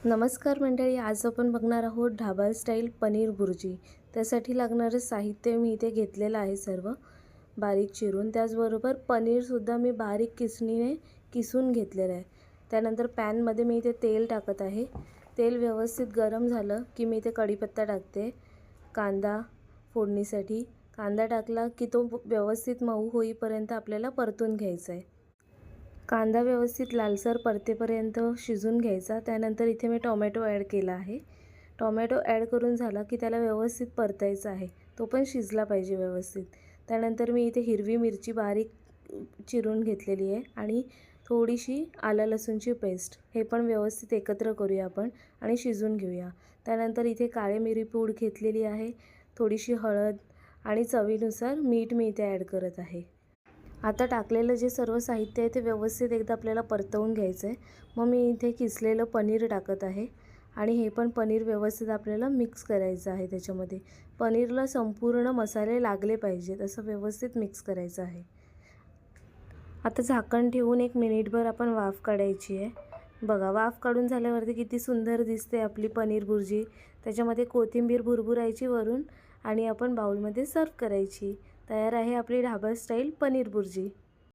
नमस्कार मंडळी, आज आपण बघणार आहोत ढाबा स्टाईल पनीर भुर्जी। त्यासाठी लागणारे साहित्य मी इथे घेतलेलं आहे सर्व बारीक चिरून। त्याचबरोबर पनीरसुद्धा मी बारीक किसणीने किसून घेतलेलं आहे। त्यानंतर पॅनमध्ये मी इथे तेल टाकत आहे। तेल व्यवस्थित गरम झालं की मी इथे कढीपत्ता टाकते, कांदा फोडणीसाठी। कांदा टाकला की तो व्यवस्थित मऊ होईपर्यंत आपल्याला परतून घ्यायचा आहे। कांदा व्यवस्थित लालसर परतेपर्यंत शिजून घ्यायचा। त्यानंतर इथे मी टोमॅटो ॲड केला आहे। टोमॅटो ॲड करून झाला की त्याला व्यवस्थित परतायचा आहे, तो पण शिजला पाहिजे व्यवस्थित। त्यानंतर मी इथे हिरवी मिरची बारीक चिरून घेतलेली आहे आणि थोडीशी आलं लसूणची पेस्ट, हे पण व्यवस्थित एकत्र करूया आपण आणि शिजून घेऊया। त्यानंतर इथे काळे मिरी पूड घेतलेली आहे, थोडीशी हळद आणि चवीनुसार मीठ मी इथे ॲड करत आहे। आता टाकलेलं जे सर्व साहित्य आहे ते व्यवस्थित एकदा आपल्याला परतवून घ्यायचं आहे। मग मी इथे किसलेलं पनीर टाकत आहे आणि हे पण पनीर व्यवस्थित आपल्याला मिक्स करायचं आहे। त्याच्यामध्ये पनीरला संपूर्ण मसाले लागले पाहिजेत असं व्यवस्थित मिक्स करायचं आहे। आता झाकण ठेवून 1 मिनिटभर आपण वाफ काढायची आहे। बघा, वाफ काढून झाल्यावरती किती सुंदर दिसते आपली पनीर भुर्जी। त्याच्यामध्ये कोथिंबीर भुरभुरायची वरून आणि आपण बाउलमध्ये सर्व करायची। तयार आहे आपली ढाबा स्टाईल पनीर भुर्जी।